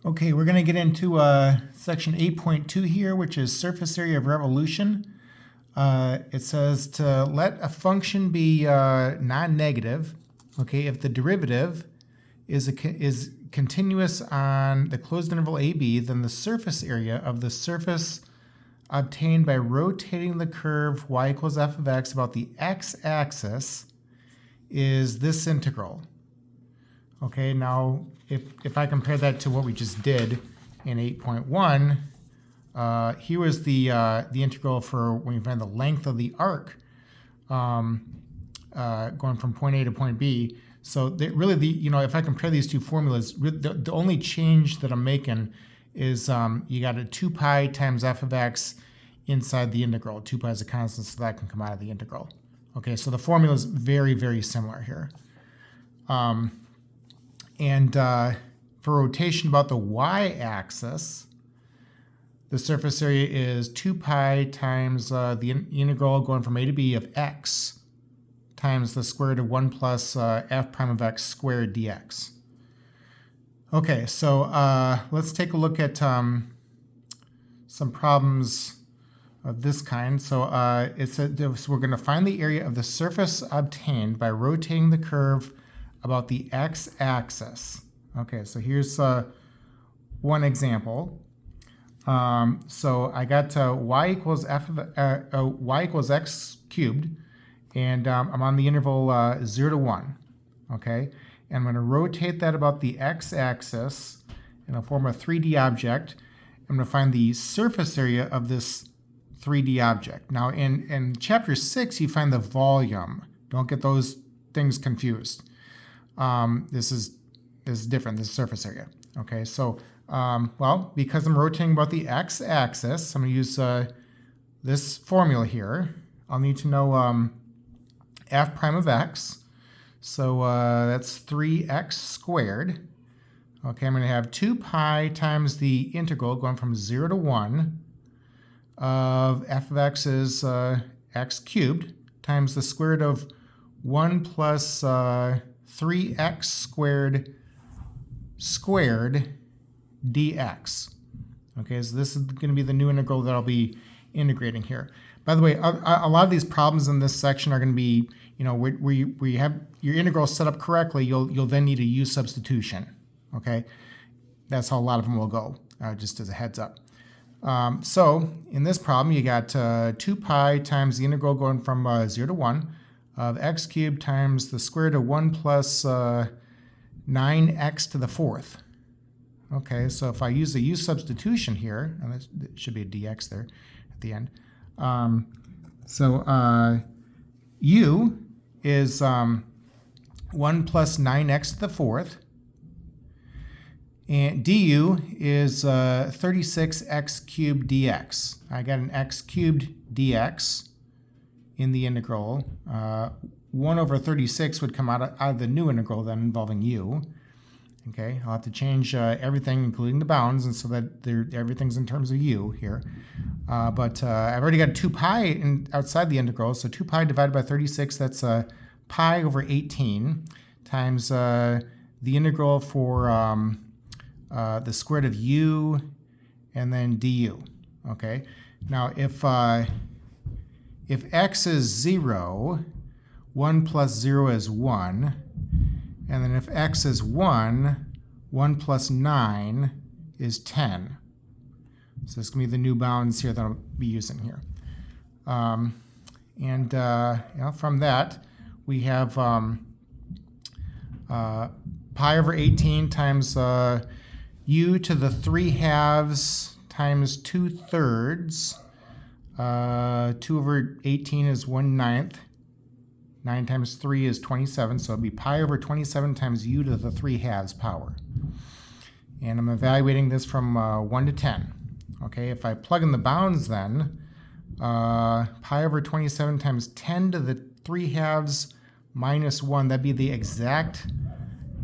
Okay, we're going to get into section 8.2 here, which is surface area of revolution. It says to let a function be non-negative, okay, if the derivative is continuous on the closed interval AB, then the surface area of the surface obtained by rotating the curve y equals f of x about the x-axis is this integral. Okay, now if I compare that to what we just did in 8.1, here was the integral for when you find the length of the arc going from point A to point B. So if I compare these two formulas, the only change that I'm making is you got a 2 pi times f of x inside the integral. 2 pi is a constant, so that can come out of the integral. Okay, so the formula is very, very similar here. And for rotation about the y-axis, the surface area is 2 pi times the integral going from a to b of x times the square root of 1 plus f prime of x squared dx. Okay, so let's take a look at some problems of this kind. So so we're going to find the area of the surface obtained by rotating the curve about the x-axis. Okay, so here's one example. So I got y equals x cubed, and I'm on the interval 0 to 1. Okay, and I'm going to rotate that about the x-axis in the form of a 3D object. I'm going to find the surface area of this 3D object. Now, in chapter 6, you find the volume. Don't get those things confused. This is different. This is surface area. Okay, so well, because I'm rotating about the x-axis, I'm going to use this formula here. I'll need to know f prime of x. So that's 3x squared. Okay, I'm going to have 2 pi times the integral going from 0 to 1 of f of x is x cubed times the square root of 1 plus 3x squared dx. Okay, so this is going to be the new integral that I'll be integrating here. By the way, a lot of these problems in this section are going to be, where you have your integral set up correctly, you'll then need a u substitution. Okay, that's how a lot of them will go, just as a heads up. So in this problem, you got 2 pi times the integral going from 0 to 1 of x cubed times the square root of 1 plus 9x to the fourth. Okay, so if I use the u substitution here, and that should be a dx there at the end. U is 1 plus 9x to the fourth, and du is 36x cubed dx. I got an x cubed dx in the integral. 1 over 36 would come out of the new integral then involving u. Okay, I'll have to change everything, including the bounds, and so that everything's in terms of u here. But I've already got 2 pi outside the integral, so 2 pi divided by 36, that's pi over 18 times the integral for the square root of u and then du. Okay, now if x is 0, 1 plus 0 is 1. And then if x is 1, 1 plus 9 is 10. So this is going to be the new bounds here that I'll be using here. From that, we have pi over 18 times u to the 3 halves times 2/3. 2 over 18 is 1/9. 9 times 3 is 27, so it'll be pi over 27 times u to the 3 halves power. And I'm evaluating this from 1 to 10. Okay, if I plug in the bounds then, pi over 27 times 10 to the 3 halves minus 1, that'd be the exact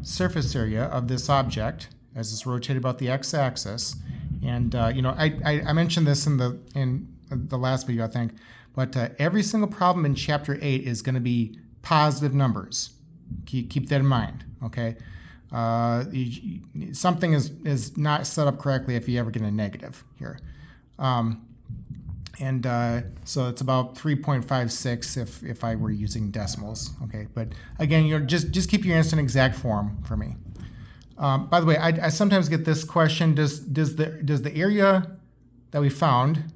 surface area of this object as it's rotated about the x-axis. And, I mentioned this in the last video, I think. But every single problem in Chapter 8 is going to be positive numbers. Keep that in mind, okay? something is not set up correctly if you ever get a negative here. So it's about 3.56 if I were using decimals. Okay, but again, just keep your instant exact form for me. By the way, I sometimes get this question: Does the area that we found,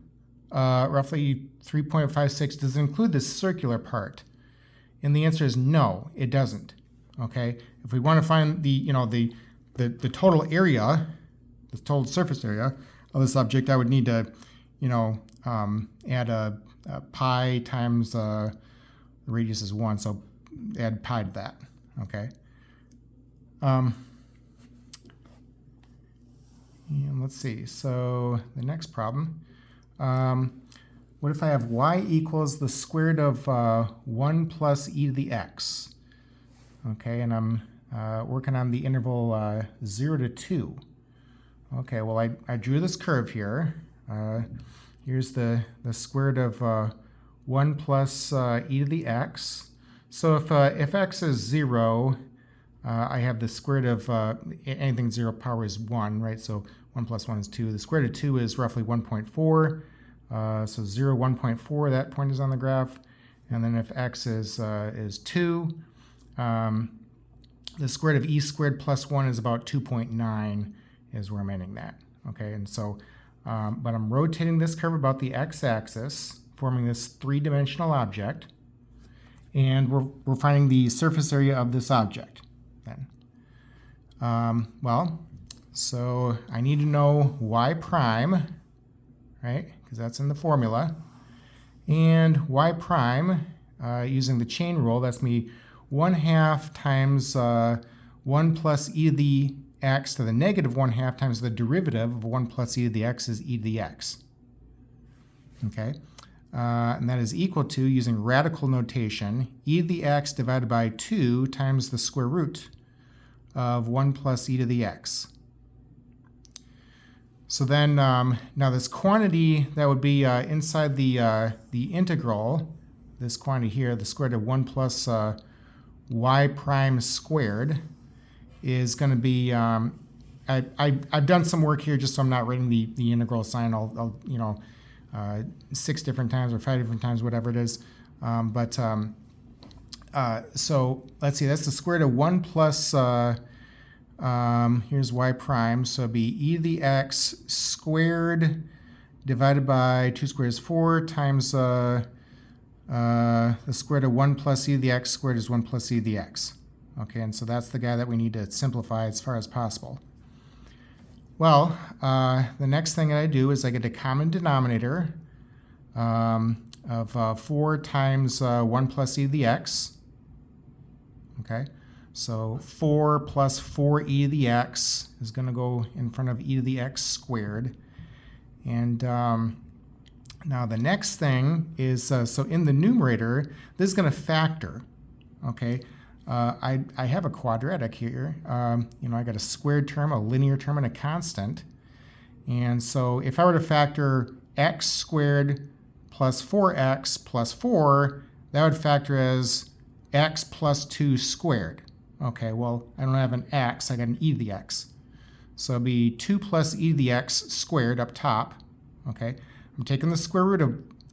roughly 3.56, does it include the circular part? And the answer is no, it doesn't. Okay, if we want to find the total area, the total surface area of this object, I would need to add a pi times the radius is 1, so add pi to that. Okay. And let's see. So the next problem. What if I have y equals the square root of 1 plus e to the x? Okay, and I'm working on the interval 0 to 2. Okay, well, I drew this curve here. Here's the square root of 1 plus e to the x. So if x is 0, I have the square root of anything 0 power is 1, right? So 1 plus 1 is 2. The square root of 2 is roughly 1.4. So 0, 1.4, that point is on the graph. And then if x is 2, the square root of e squared plus 1 is about 2.9 is where I'm ending that. Okay, and so, but I'm rotating this curve about the x-axis, forming this three-dimensional object, and we're finding the surface area of this object then. So I need to know y prime, right, because that's in the formula, and y prime, using the chain rule, that's me 1/2 times 1 plus e to the x to the negative 1/2 times the derivative of 1 plus e to the x is e to the x. Okay, and that is equal to, using radical notation, e to the x divided by 2 times the square root of 1 plus e to the x. So then, now this quantity that would be inside the integral, this quantity here, the square root of 1 plus y prime squared, is going to be, I've done some work here just so I'm not writing the integral sign. I'll 6 different times or 5 different times, whatever it is. So let's see, that's the square root of 1 plus, here's y prime, so it'd be e to the x squared divided by 2 squared is 4 times the square root of 1 plus e to the x squared is 1 plus e to the x. Okay, and so that's the guy that we need to simplify as far as possible. Well, the next thing that I do is I get a common denominator of 4 times 1 plus e to the x. Okay, so 4 plus 4e to the x is going to go in front of e to the x squared. And now the next thing is, so in the numerator, this is going to factor. Okay, I have a quadratic here. I got a squared term, a linear term, and a constant. And so if I were to factor x squared plus 4x plus 4, that would factor as x plus 2 squared. Okay, well, I don't have an x, I got an e to the x. So it'll be 2 plus e to the x squared up top. Okay, I'm taking the square root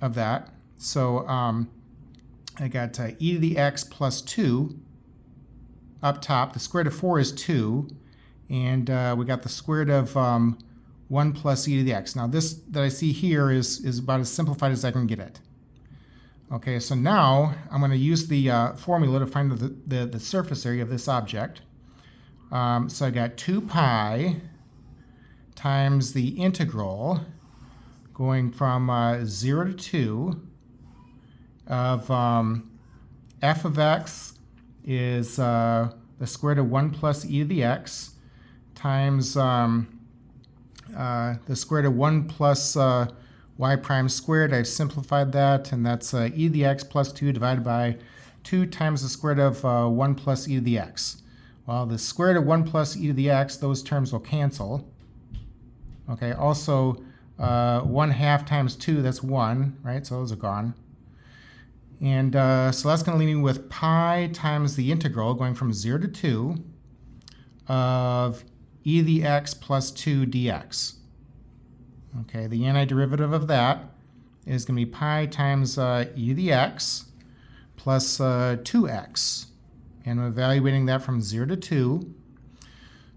of that. So I got e to the x plus 2 up top. The square root of 4 is 2. And we got the square root of 1 plus e to the x. Now this that I see here is about as simplified as I can get it. Okay, so now I'm going to use the formula to find the surface area of this object. So I got 2 pi times the integral going from 0 to 2 of f of x is the square root of 1 plus e to the x times the square root of 1 plus y prime squared. I've simplified that, and that's e to the x plus 2 divided by 2 times the square root of 1 plus e to the x. Well, the square root of 1 plus e to the x, those terms will cancel. Okay, also 1/2 times 2, that's 1, right? So those are gone. And so that's going to leave me with pi times the integral going from 0 to 2 of e to the x plus 2 dx. Okay, the antiderivative of that is going to be pi times e to the x plus 2x. And I'm evaluating that from 0 to 2.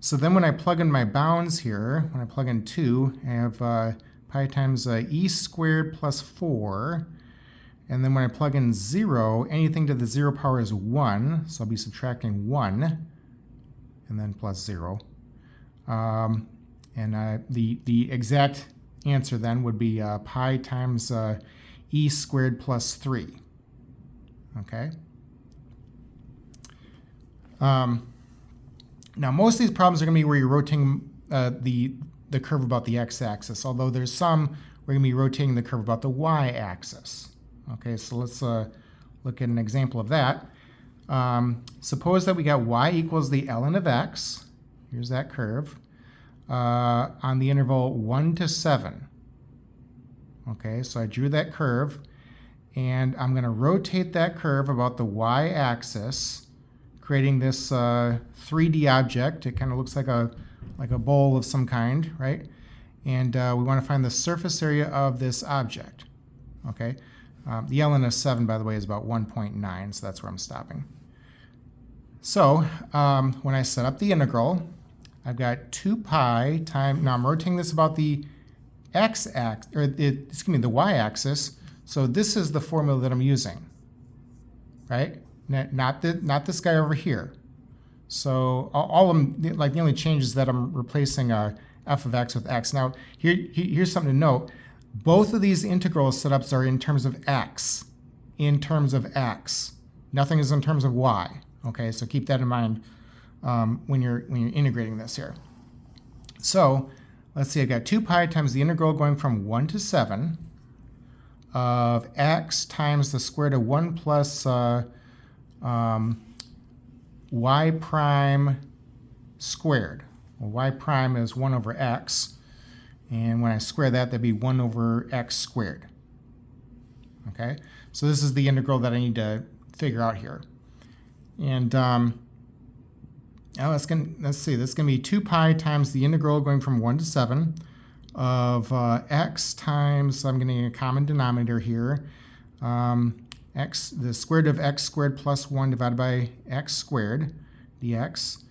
So then when I plug in my bounds here, when I plug in 2, I have pi times e squared plus 4. And then when I plug in 0, anything to the 0 power is 1. So I'll be subtracting 1 and then plus 0. The exact answer then would be pi times e squared plus 3. Okay. Now most of these problems are going to be where you're rotating the curve about the x-axis, although there's some where you're going to be rotating the curve about the y-axis. Okay, so let's look at an example of that. Suppose that we got y equals the ln of x. Here's that curve on the interval 1 to 7. Okay, so I drew that curve, and I'm going to rotate that curve about the y-axis, creating this 3D object. It kind of looks like a bowl of some kind, right? And we want to find the surface area of this object. Okay, the ln of 7, by the way, is about 1.9, so that's where I'm stopping. So when I set up the integral, I've got 2 pi times, now I'm rotating this about the x-axis, or the y-axis, so this is the formula that I'm using, right? Not this guy over here. So all of them, like the only change is that I'm replacing f of x with x. Now here's something to note. Both of these integral setups are in terms of x. In terms of x. Nothing is in terms of y. Okay, so keep that in mind when you're integrating this here. So let's see, I got 2 pi times the integral going from 1 to 7 of x times the square root of 1 plus y prime squared. Well, y prime is 1 over x. And when I square that, that'd be 1 over x squared. Okay, so this is the integral that I need to figure out here. And let's see, this is going to be 2 pi times the integral going from 1 to 7 of x times, I'm getting a common denominator here, the square root of x squared plus 1 divided by x squared dx.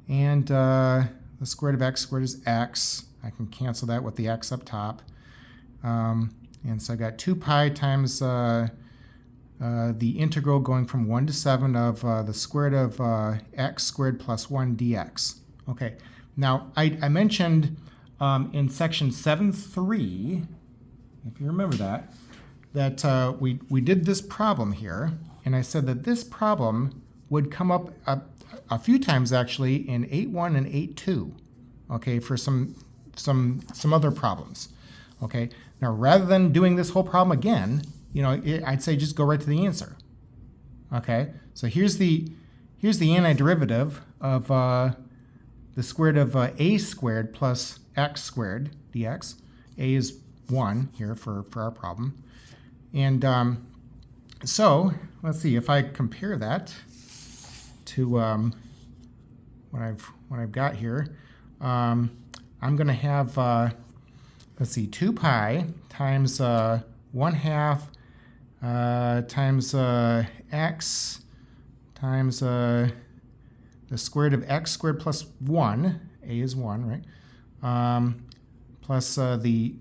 And the square root of x squared is x. I can cancel that with the x up top. And so I got 2 pi times the integral going from 1 to 7 of the square root of x squared plus 1 dx. Okay, now I mentioned in section 7.3, if you remember that we did this problem here, and I said that this problem would come up a few times actually in 8.1 and 8.2, okay, for some other problems. Okay, now rather than doing this whole problem again, I'd say just go right to the answer. Okay, so here's the antiderivative of the square root of a squared plus x squared dx. A is 1 here for our problem. And so let's see, if I compare that to what I've got here, I'm going to have let's see, 2 pi times 1/2 times x times the square root of x squared plus 1, a is 1, right? Plus the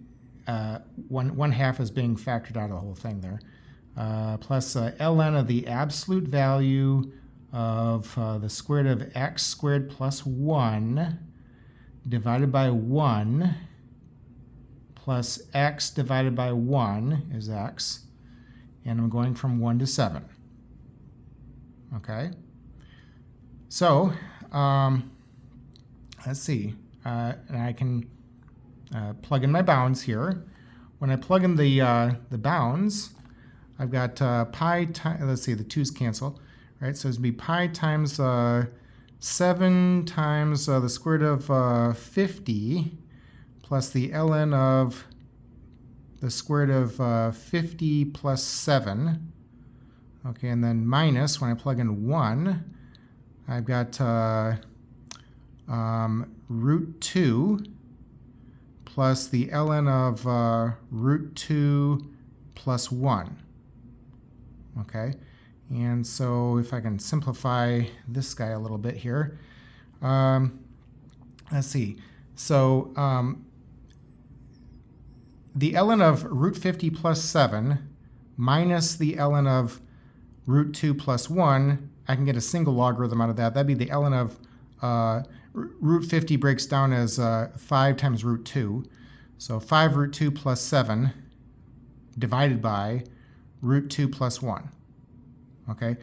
1/2 is being factored out of the whole thing there. Plus ln of the absolute value of the square root of x squared plus 1 divided by 1 plus x divided by 1 is x. And I'm going from 1 to 7. Okay? So, let's see. And I can plug in my bounds here. When I plug in the bounds, I've got pi times, let's see, the 2's cancel, right? So it's going to be pi times 7 times the square root of 50 plus the ln of the square root of 50 plus 7. Okay, and then minus, when I plug in 1, I've got root 2 plus the ln of root 2 plus 1. Okay, and so if I can simplify this guy a little bit here, let's see. So the ln of root 50 plus 7 minus the ln of root 2 plus 1, I can get a single logarithm out of that. That'd be the ln of root 50 breaks down as 5 times root 2. So 5 root 2 plus 7 divided by root 2 plus 1. Okay,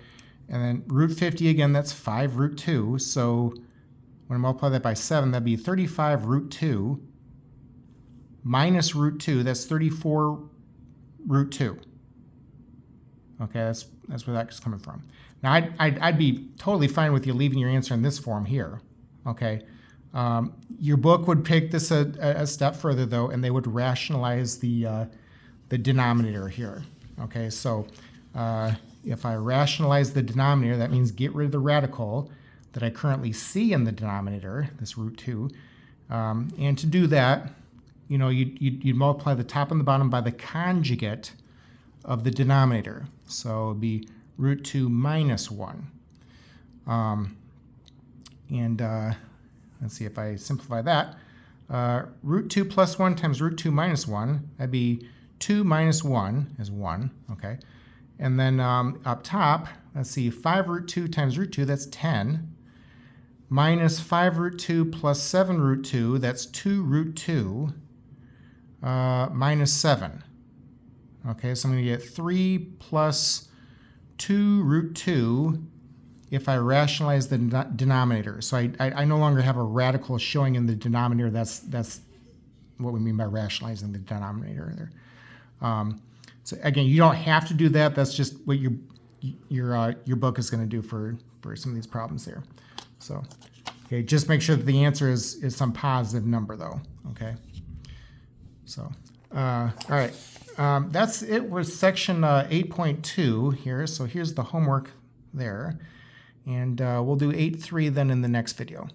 and then root 50 again, that's 5 root 2. So when I multiply that by 7, that'd be 35 root 2 minus root 2. That's 34 root 2. Okay, that's where that's coming from. Now, I'd be totally fine with you leaving your answer in this form here. Okay, your book would take this a step further though, and they would rationalize the denominator here. Okay, so if I rationalize the denominator, that means get rid of the radical that I currently see in the denominator, this root 2. And to do that, you know, you'd multiply the top and the bottom by the conjugate of the denominator. So it would be root 2 minus 1. Let's see if I simplify that. Root 2 plus 1 times root 2 minus 1, that'd be 2 minus 1 is 1, okay? And then up top, let's see, 5 root 2 times root 2, that's 10. Minus 5 root 2 plus 7 root 2, that's 2 root 2 minus 7. Okay, so I'm going to get 3 plus 2 root 2 if I rationalize the denominator. So I no longer have a radical showing in the denominator. That's what we mean by rationalizing the denominator there. So again, you don't have to do that. That's just what your book is going to do for some of these problems there. So, okay, just make sure that the answer is some positive number though. Okay. So, all right. That's it with section 8.2 here. So here's the homework there. And we'll do 8.3 then in the next video.